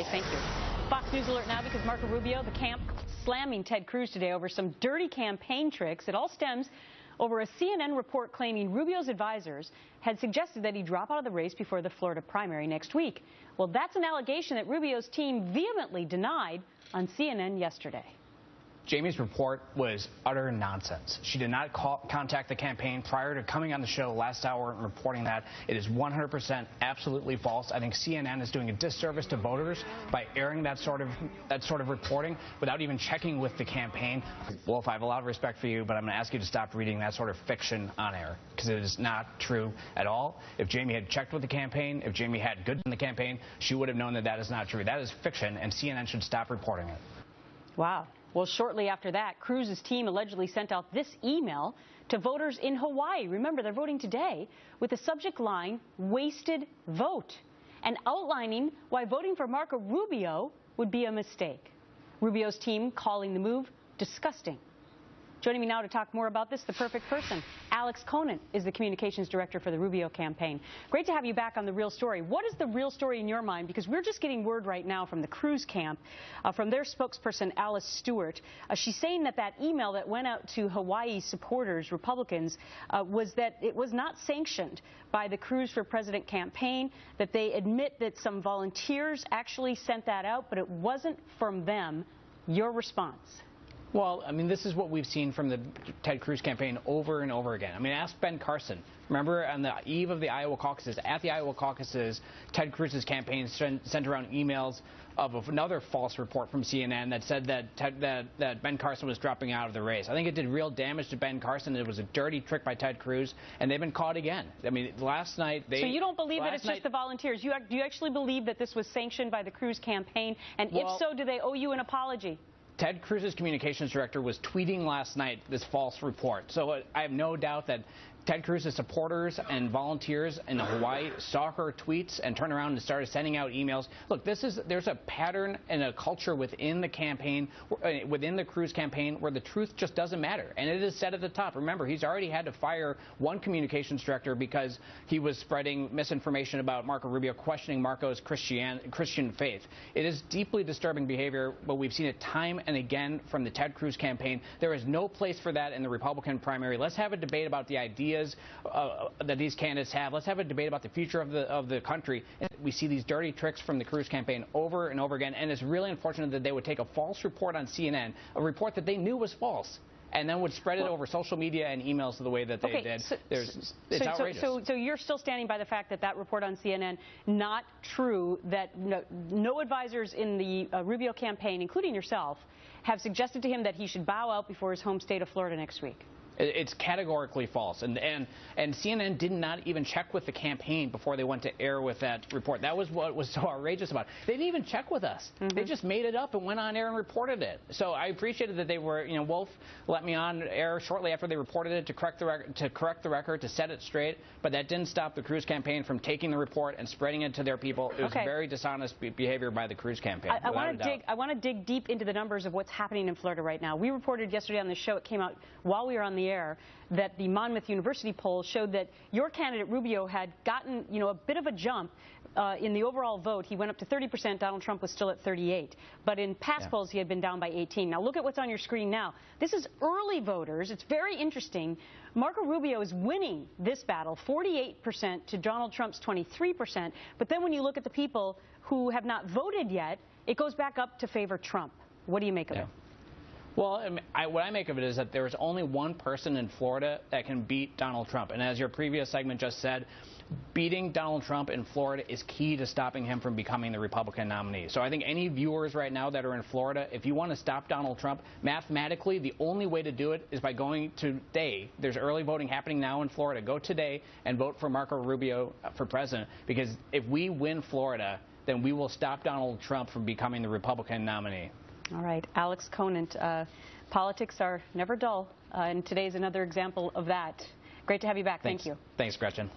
Thank you. Fox News alert now because Marco Rubio, the camp, slamming Ted Cruz today over some dirty campaign tricks. It all stems over a CNN report claiming Rubio's advisors had suggested that he drop out of the race before the Florida primary next week. Well, that's an allegation that Rubio's team vehemently denied on CNN yesterday. Jamie's report was utter nonsense. She did not contact the campaign prior to coming on the show last hour and reporting that. It is 100% absolutely false. I think CNN is doing a disservice to voters by airing that sort of reporting without even checking with the campaign. Wolf, I have a lot of respect for you, but I'm going to ask you to stop reading that sort of fiction on air because it is not true at all. If Jamie had checked with the campaign, if Jamie had good in the campaign, she would have known that that is not true. That is fiction, and CNN should stop reporting it. Wow. Well, shortly after that, Cruz's team allegedly sent out this email to voters in Hawaii. Remember, they're voting today with the subject line, wasted vote, and outlining why voting for Marco Rubio would be a mistake. Rubio's team calling the move disgusting. Joining me now to talk more about this, the perfect person. Alex Conant is the communications director for the Rubio campaign. Great to have you back on The Real Story. What is the real story in your mind? Because we're just getting word right now from the Cruz camp, from their spokesperson, Alice Stewart. She's saying that that email that went out to Hawaii supporters, Republicans, was that it was not sanctioned by the Cruz for President campaign, that they admit that some volunteers actually sent that out, but it wasn't from them. Your response? Well, I mean, this is what we've seen from the Ted Cruz campaign over and over again. I mean, ask Ben Carson. Remember, on the eve of the Iowa caucuses, at the Iowa caucuses, Ted Cruz's campaign sent around emails of another false report from CNN that said that Ben Carson was dropping out of the race. I think it did real damage to Ben Carson. It was a dirty trick by Ted Cruz, and they've been caught again. I mean, last night they... So you don't believe that it's just the volunteers? Do you actually believe that this was sanctioned by the Cruz campaign? And if so, do they owe you an apology? Ted Cruz's communications director was tweeting last night this false report. So I have no doubt that Ted Cruz's supporters and volunteers in Hawaii saw her tweets and turned around and started sending out emails. Look, there's a pattern and a culture within the campaign, within the Cruz campaign, where the truth just doesn't matter. And it is said at the top. Remember, he's already had to fire one communications director because he was spreading misinformation about Marco Rubio, questioning Marco's Christian faith. It is deeply disturbing behavior, but we've seen it time and again from the Ted Cruz campaign. There is no place for that in the Republican primary. Let's have a debate about the ideas that these candidates have. Let's have a debate about the future of the country. We see these dirty tricks from the Cruz campaign over and over again, and it's really unfortunate that they would take a false report on CNN, a report that they knew was false, and then would spread it over social media and emails the way that they did. It's outrageous. So you're still standing by the fact that that report on CNN, not true, that no advisors in the Rubio campaign, including yourself, have suggested to him that he should bow out before his home state of Florida next week? It's categorically false, and CNN did not even check with the campaign before they went to air with that report. That was what was so outrageous about it. They didn't even check with us. They just made it up and went on air and reported it. So I appreciated that they were, Wolf let me on air shortly after they reported it to correct the record, to set it straight, but that didn't stop the Cruz campaign from taking the report and spreading it to their people. It was very dishonest behavior by the Cruz campaign. I want to dig deep into the numbers of what's happening in Florida right now. We reported yesterday on the show, it came out while we were on the air, that the Monmouth University poll showed that your candidate Rubio had gotten, a bit of a jump in the overall vote. He went up to 30%. Donald Trump was still at 38%. But in past polls, he had been down by 18%. Now look at what's on your screen now. This is early voters. It's very interesting. Marco Rubio is winning this battle, 48% to Donald Trump's 23%. But then when you look at the people who have not voted yet, it goes back up to favor Trump. What do you make of it? Well, what I make of it is that there is only one person in Florida that can beat Donald Trump. And as your previous segment just said, beating Donald Trump in Florida is key to stopping him from becoming the Republican nominee. So I think any viewers right now that are in Florida, if you want to stop Donald Trump, mathematically, the only way to do it is by going today. There's early voting happening now in Florida. Go today and vote for Marco Rubio for president, because if we win Florida, then we will stop Donald Trump from becoming the Republican nominee. All right, Alex Conant, politics are never dull, and today is another example of that. Great to have you back. Thanks. Thank you. Thanks, Gretchen.